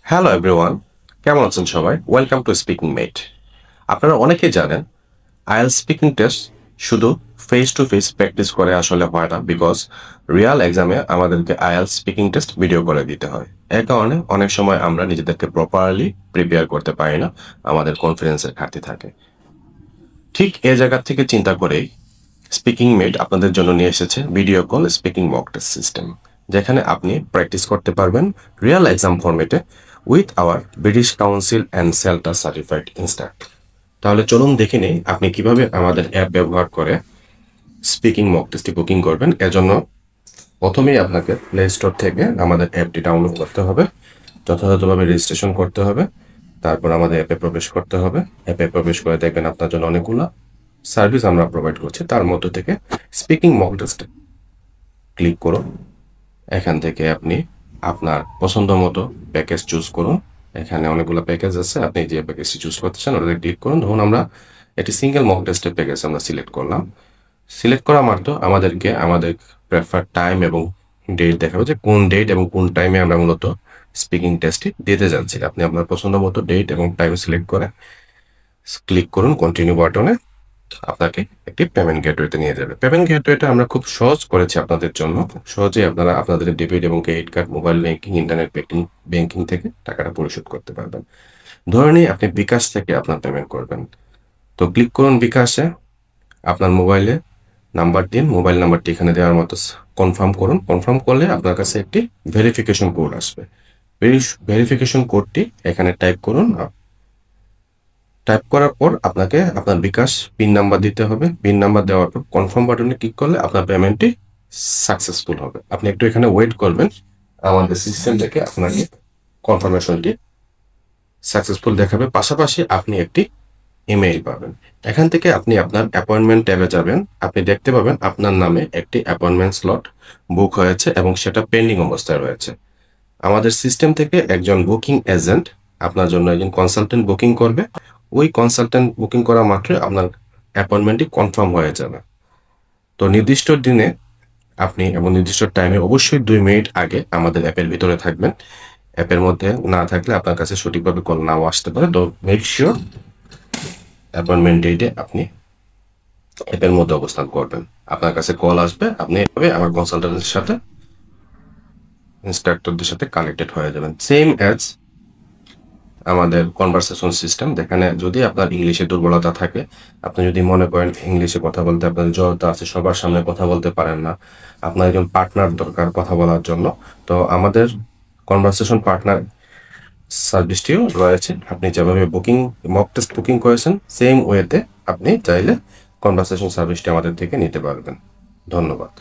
Hello everyone, কেমন আছেন সবাই? ওয়েলকাম টু স্পিকিং মেট। আপনারা অনেকেই জানেন আইএলটিএস স্পিকিং টেস্ট শুধু ফেস টু ফেস প্র্যাকটিস করে আসলে হয় না, বিকজ রিয়াল এক্সামে আমাদেরকে আইএলটিএস স্পিকিং টেস্ট ভিডিও করে দিতে হয়। এর কারণে অনেক সময় আমরা নিজেদেরকে প্রপারলি প্রিপেয়ার করতে পারি না, আমাদের কনফিডেন্সের ঘাটতি থাকে। ঠিক এই জায়গা থেকে চিন্তা করেই স্পিকিং মেট আপনাদের জন্য নিয়ে এসেছে video call speaking mock test system, যেখানে আপনি প্র্যাকটিস করতে পারবেন রিয়েল এক্সাম ফরম্যাটে with our British Council and CELTA certified instructor. তাহলে চলুন দেখে নেই আপনি কিভাবে আমাদের অ্যাপ ব্যবহার করে স্পিকিং মক টেস্টটি বুকিং করবেন। এজন্য প্রথমেই আপনাকে প্লে স্টোর থেকে আমাদের অ্যাপটি ডাউনলোড করতে হবে, যথাযথভাবে রেজিস্ট্রেশন করতে হবে, তারপর আমাদের অ্যাপে প্রবেশ করতে হবে। অ্যাপে প্রবেশ করে দেখবেন আপনার জন্য অনেকগুলো সার্ভিস আমরা প্রোভাইড করছি, তার মধ্য থেকে স্পিকিং মক টেস্ট ক্লিক করুন। এখান থেকে আপনি আপনার পছন্দ মতো প্যাকেজ চুজ করুন। এখানে অনেকগুলো প্যাকেজ আছে, আপনি যে প্যাকেজটি চুজ করতে চান ওটাতে ক্লিক করুন। ধরুন আমরা একটি সিঙ্গেল মক টেস্টের প্যাকেজ আমরা সিলেক্ট করলাম। সিলেক্ট করা মাত্র আমাদেরকে আমাদের প্রেফার টাইম এবং ডেট দেখাবে যে কোন ডেট এবং কোন টাইমে আমরা মূলত স্পিকিং টেস্টটি দিতে যাচ্ছি। আপনি আপনার পছন্দ মতো ডেট এবং টাইম সিলেক্ট করে ক্লিক করুন কন্টিনিউ বাটনে। আপনাকে একটি পেমেন্ট গেটওয়েতে নিয়ে যাবে। পেমেন্ট গেটওয়েটা আমরা খুব সহজ করেছি আপনাদের জন্য। খুব সহজেই আপনারা আপনাদের ডেবিট এবং credit card, mobile banking, internet banking থেকে টাকাটা পরিশোধ করতে পারবেন। ধরে নিই আপনি বিকাশ থেকে আপনার পেমেন্ট করবেন, তো ক্লিক করুন বিকাশে। আপনার মোবাইলে নাম্বার দিন, মোবাইল নাম্বারটি এখানে দেওয়ার মতো কনফার্ম করুন। কনফার্ম করলে আপনার কাছে একটি ভেরিফিকেশন কোড আসবে। ভেরিফিকেশন কোডটি এখানে টাইপ করুন। টাইপ করার পর আপনাকে আপনার বিকাশ পিন নাম্বার দিতে হবে। পিন নাম্বার দেওয়ার পর কনফার্ম বাটনে ক্লিক করলে আপনার পেমেন্টটি সাকসেসফুল হবে। আপনি একটু এখানে ওয়েট করবেন, আমাদের সিস্টেম থেকে আপনাকে কনফার্মেশনটি সাকসেসফুল দেখাবে। পাশাপাশি আপনি একটি ইমেইল পাবেন। এখান থেকে আপনি আপনার অ্যাপয়েন্টমেন্ট ট্যাবে যাবেন, আপনি দেখতে পাবেন আপনার নামে একটি অ্যাপয়েন্টমেন্ট স্লট বুক হয়েছে এবং সেটা পেন্ডিং অবস্থায় রয়েছে। আমাদের সিস্টেম থেকে একজন বুকিং এজেন্ট আপনার জন্য একজন কনসালটেন্ট বুকিং করবে। ওই কনসালটেন্ট বুকিং করা মাত্রই আপনার অ্যাপয়েন্টমেন্টটি কনফার্ম হয়ে যাবে। তো নির্দিষ্ট দিনে আপনি এবং নির্দিষ্ট টাইমে অবশ্যই 2 মিনিট আগে আমাদের অ্যাপের ভিতরে থাকবেন। অ্যাপের মধ্যে না থাকলে আপনার কাছে সঠিকভাবে কল নাও আসতে পারে। তো মেক শিওর অ্যাপয়েন্টমেন্ট ডেটে আপনি অ্যাপের মধ্যে অবস্থান করবেন। আপনার কাছে কল আসবে, আপনি এভাবে আমার কনসালটেন্টের সাথে, ইনস্ট্রাক্টরদের সাথে কানেক্টেড হয়ে যাবেন। সেম অ্যাজ আমাদের কনভারসেশন সিস্টেম, যেখানে যদি আপনার ইংলিশে দুর্বলতা থাকে, আপনি যদি মনে করেন ইংলিশে কথা বলতে আপনার জড়তা আছে, সবার সামনে কথা বলতে পারেন না, আপনার একজন পার্টনার দরকার কথা বলার জন্য, তো আমাদের কনভারসেশন পার্টনার সার্ভিসটিও রয়েছে। আপনি যেভাবে মক টেস্ট বুকিং করেছেন সেম ওয়েতে আপনি চাইলে কনভারসেশন সার্ভিসটি আমাদের থেকে নিতে পারবেন। ধন্যবাদ।